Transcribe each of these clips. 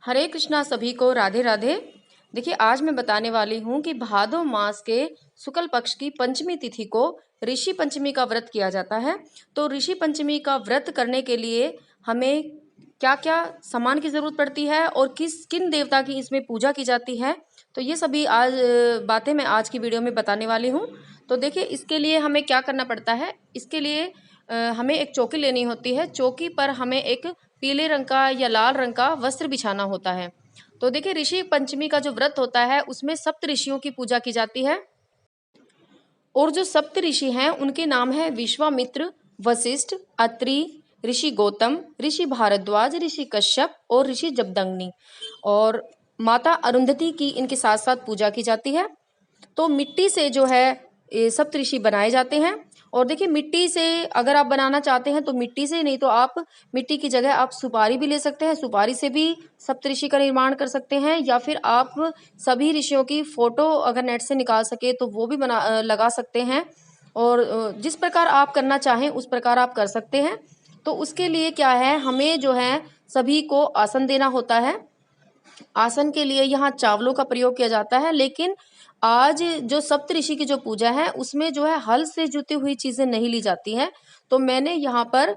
हरे कृष्णा सभी को राधे राधे। देखिए आज मैं बताने वाली हूँ कि भादो मास के शुक्ल पक्ष की पंचमी तिथि को ऋषि पंचमी का व्रत किया जाता है। तो ऋषि पंचमी का व्रत करने के लिए हमें क्या क्या सामान की ज़रूरत पड़ती है और किन देवता की इसमें पूजा की जाती है, तो ये सभी आज बातें मैं आज की वीडियो में बताने वाली हूँ। तो देखिए इसके लिए हमें क्या करना पड़ता है। इसके लिए हमें एक चौकी लेनी होती है। चौकी पर हमें एक पीले रंग का या लाल रंग का वस्त्र बिछाना होता है। तो देखिए ऋषि पंचमी का जो व्रत होता है उसमें सप्त ऋषियों की पूजा की जाती है और जो सप्त ऋषि हैं उनके नाम है विश्वामित्र, वशिष्ठ, अत्रि, ऋषि गौतम, ऋषि भारद्वाज, ऋषि कश्यप और ऋषि जमदग्नि। और माता अरुंधति की इनके साथ साथ पूजा की जाती है। तो मिट्टी से जो है ये सप्तऋषि बनाए जाते हैं। और देखिए मिट्टी से अगर आप बनाना चाहते हैं तो मिट्टी से, नहीं तो आप मिट्टी की जगह आप सुपारी भी ले सकते हैं। सुपारी से भी सप्तऋषि का निर्माण कर सकते हैं, या फिर आप सभी ऋषियों की फोटो अगर नेट से निकाल सके तो वो भी लगा सकते हैं। और जिस प्रकार आप करना चाहें उस प्रकार आप कर सकते हैं। तो उसके लिए क्या है, हमें जो है सभी को आसन देना होता है। आसन के लिए यहाँ चावलों का प्रयोग किया जाता है, लेकिन आज जो सप्तऋषि की जो पूजा है उसमें जो है हल से जुती हुई चीजें नहीं ली जाती हैं। तो मैंने यहाँ पर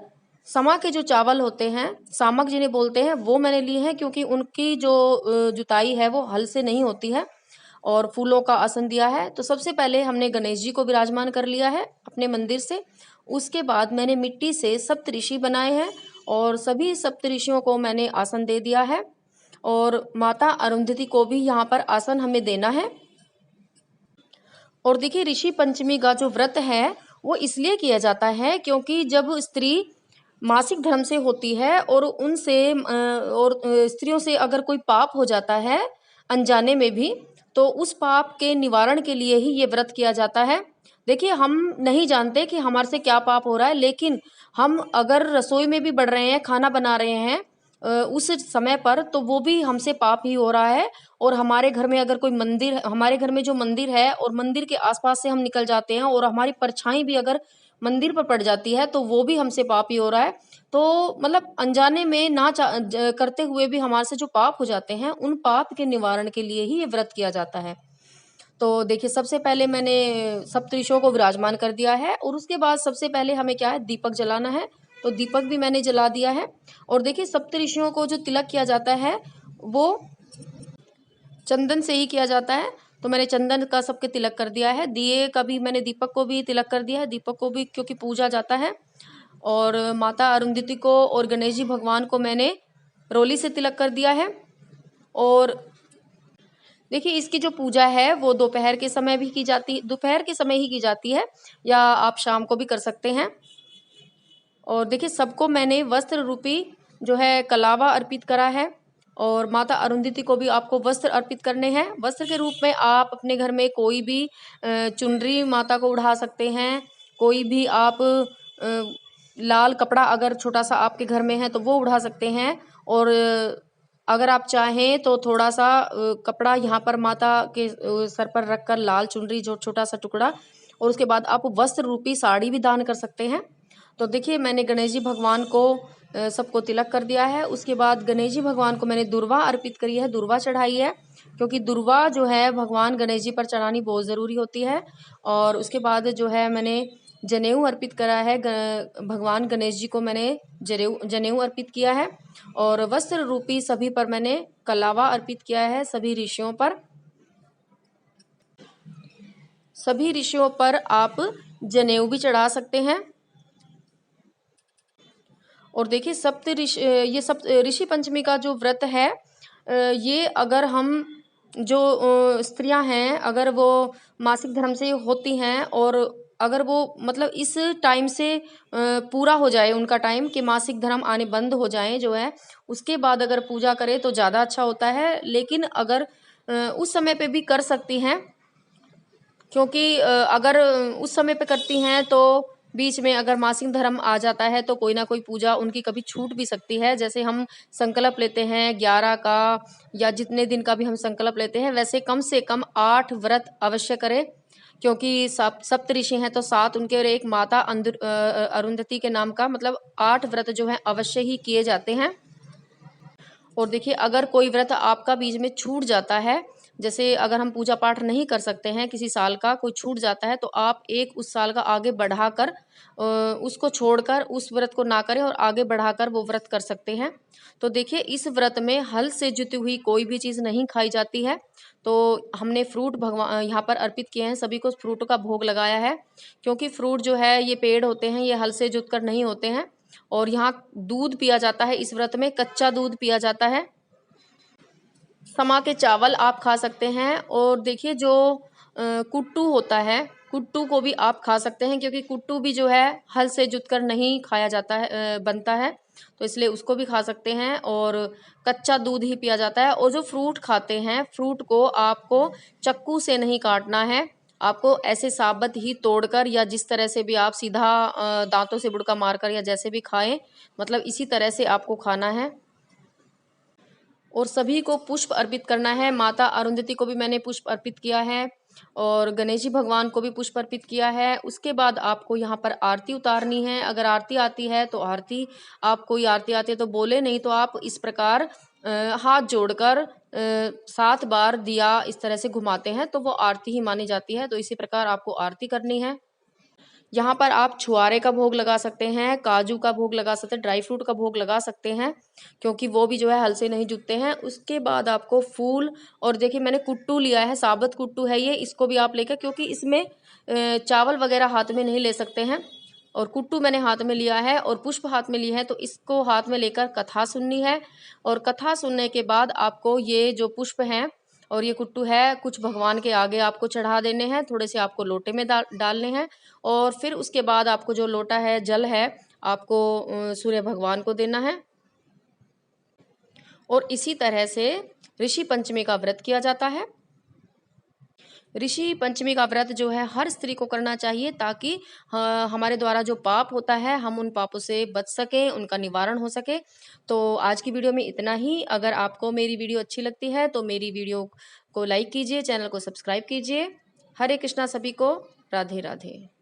समा के जो चावल होते हैं, सामक जिन्हें बोलते हैं, वो मैंने लिए हैं, क्योंकि उनकी जो जुताई है वो हल से नहीं होती है। और फूलों का आसन दिया है। तो सबसे पहले हमने गणेश जी को विराजमान कर लिया है अपने मंदिर से। उसके बाद मैंने मिट्टी से सप्तऋषि बनाए हैं और सभी सप्तऋषियों को मैंने आसन दे दिया है। और माता अरुंधति को भी यहाँ पर आसन हमें देना है। और देखिए ऋषि पंचमी का जो व्रत है वो इसलिए किया जाता है क्योंकि जब स्त्री मासिक धर्म से होती है और स्त्रियों से अगर कोई पाप हो जाता है अनजाने में भी, तो उस पाप के निवारण के लिए ही ये व्रत किया जाता है। देखिए हम नहीं जानते कि हमारे से क्या पाप हो रहा है, लेकिन हम अगर रसोई में भी बढ़ रहे हैं, खाना बना रहे हैं उस समय पर, तो वो भी हमसे पाप ही हो रहा है। और हमारे घर में अगर कोई मंदिर, हमारे घर में जो मंदिर है और मंदिर के आसपास से हम निकल जाते हैं और हमारी परछाई भी अगर मंदिर पर पड़ जाती है, तो वो भी हमसे पाप ही हो रहा है। तो मतलब अनजाने में करते हुए भी हमारे से जो पाप हो जाते हैं, उन पाप के निवारण के लिए ही ये व्रत किया जाता है। तो देखिए सबसे पहले मैंने सप्तऋषियों को विराजमान कर दिया है और उसके बाद सबसे पहले हमें क्या है, दीपक जलाना है। तो दीपक भी मैंने जला दिया है। और देखिए सप्तऋषियों को जो तिलक किया जाता है वो चंदन से ही किया जाता है। तो मैंने चंदन का सबके तिलक कर दिया है। दिए का भी मैंने दीपक को भी तिलक कर दिया है, दीपक को भी क्योंकि पूजा जाता है। और माता अरुंधति को और गणेश जी भगवान को मैंने रोली से तिलक कर दिया है। और देखिए इसकी जो पूजा है वो दोपहर के समय भी की जाती है, दोपहर के समय ही की जाती है, या आप शाम को भी कर सकते हैं। और देखिए सबको मैंने वस्त्र रूपी जो है कलावा अर्पित करा है। और माता अरुंधति को भी आपको वस्त्र अर्पित करने हैं। वस्त्र के रूप में आप अपने घर में कोई भी चुनरी माता को उड़ा सकते हैं। कोई भी आप लाल कपड़ा अगर छोटा सा आपके घर में है तो वो उड़ा सकते हैं। और अगर आप चाहें तो थोड़ा सा कपड़ा यहाँ पर माता के सर पर रखकर लाल चुनरी जो छोटा सा टुकड़ा, और उसके बाद आप वस्त्र रूपी साड़ी भी दान कर सकते हैं। तो देखिए मैंने गणेश जी भगवान को सबको तिलक कर दिया है। उसके बाद गणेश जी भगवान को मैंने दुर्वा अर्पित करी है, दुर्वा चढ़ाई है, क्योंकि दुर्वा जो है भगवान गणेश जी पर चढ़ानी बहुत ज़रूरी होती है। और उसके बाद जो है मैंने जनेऊ अर्पित करा है, भगवान गणेश जी को मैंने जनेऊ अर्पित किया है। और वस्त्र रूपी सभी पर मैंने कलावा अर्पित किया है। सभी ऋषियों पर आप जनेऊ भी चढ़ा सकते हैं। और देखिए ये सप्त ऋषि पंचमी का जो व्रत है, ये अगर हम जो स्त्रियां हैं अगर वो मासिक धर्म से होती हैं और अगर वो मतलब इस टाइम से पूरा हो जाए उनका टाइम कि मासिक धर्म आने बंद हो जाएं जो है, उसके बाद अगर पूजा करें तो ज़्यादा अच्छा होता है। लेकिन अगर उस समय पे भी कर सकती हैं, क्योंकि अगर उस समय पे करती हैं तो बीच में अगर मासिक धर्म आ जाता है तो कोई ना कोई पूजा उनकी कभी छूट भी सकती है। जैसे हम संकल्प लेते हैं 11 का या जितने दिन का भी हम संकल्प लेते हैं, वैसे कम से कम 8 व्रत अवश्य करें, क्योंकि सप्तऋषि हैं तो 7 उनके और एक माता अरुंधति के नाम का, मतलब 8 व्रत जो है अवश्य ही किए जाते हैं। और देखिए अगर कोई व्रत आपका बीच में छूट जाता है, जैसे अगर हम पूजा पाठ नहीं कर सकते हैं, किसी साल का कोई छूट जाता है, तो आप एक उस साल का आगे बढ़ाकर उसको छोड़कर उस व्रत को ना करें और आगे बढ़ाकर वो व्रत कर सकते हैं। तो देखिए इस व्रत में हल से जुती हुई कोई भी चीज़ नहीं खाई जाती है। तो हमने फ्रूट भगवान यहाँ पर अर्पित किए हैं, सभी को फ्रूट का भोग लगाया है, क्योंकि फ्रूट जो है ये पेड़ होते हैं, ये हल से जुत कर नहीं होते हैं। और यहाँ दूध पिया जाता है, इस व्रत में कच्चा दूध पिया जाता है। समा के चावल आप खा सकते हैं। और देखिए जो कुट्टू होता है, कुट्टू को भी आप खा सकते हैं, क्योंकि कुट्टू भी जो है हल से जुत कर नहीं खाया जाता है, बनता है, तो इसलिए उसको भी खा सकते हैं। और कच्चा दूध ही पिया जाता है। और जो फ्रूट खाते हैं, फ्रूट को आपको चक्कू से नहीं काटना है, आपको ऐसे साबत ही तोड़कर या जिस तरह से भी आप सीधा दांतों से बुड़का मारकर या जैसे भी खाएं, मतलब इसी तरह से आपको खाना है। और सभी को पुष्प अर्पित करना है। माता अरुंधति को भी मैंने पुष्प अर्पित किया है और गणेश जी भगवान को भी पुष्प अर्पित किया है। उसके बाद आपको यहाँ पर आरती उतारनी है। अगर आरती आती है तो आरती, आप कोई आरती आती है तो बोले, नहीं तो आप इस प्रकार हाथ जोड़कर 7 बार दिया इस तरह से घुमाते हैं तो वो आरती ही मानी जाती है। तो इसी प्रकार आपको आरती करनी है। यहाँ पर आप छुआरे का भोग लगा सकते हैं, काजू का भोग लगा सकते हैं, ड्राई फ्रूट का भोग लगा सकते हैं, क्योंकि वो भी जो है हल से नहीं जुटते हैं। उसके बाद आपको फूल, और देखिए मैंने कुट्टू लिया है, साबुत कुट्टू है ये, इसको भी आप लेकर, क्योंकि इसमें चावल वगैरह हाथ में नहीं ले सकते हैं। और कुट्टू मैंने हाथ में लिया है और पुष्प हाथ में लिए हैं, तो इसको हाथ में लेकर कथा सुननी है। और कथा सुनने के बाद आपको ये जो पुष्प हैं और ये कुट्टू है, कुछ भगवान के आगे आपको चढ़ा देने हैं, थोड़े से आपको लोटे में डालने हैं। और फिर उसके बाद आपको जो लोटा है, जल है, आपको सूर्य भगवान को देना है। और इसी तरह से ऋषि पंचमी का व्रत किया जाता है। ऋषि पंचमी का व्रत जो है हर स्त्री को करना चाहिए, ताकि हमारे द्वारा जो पाप होता है हम उन पापों से बच सकें, उनका निवारण हो सके। तो आज की वीडियो में इतना ही। अगर आपको मेरी वीडियो अच्छी लगती है तो मेरी वीडियो को लाइक कीजिए, चैनल को सब्सक्राइब कीजिए। हरे कृष्णा सभी को। राधे राधे।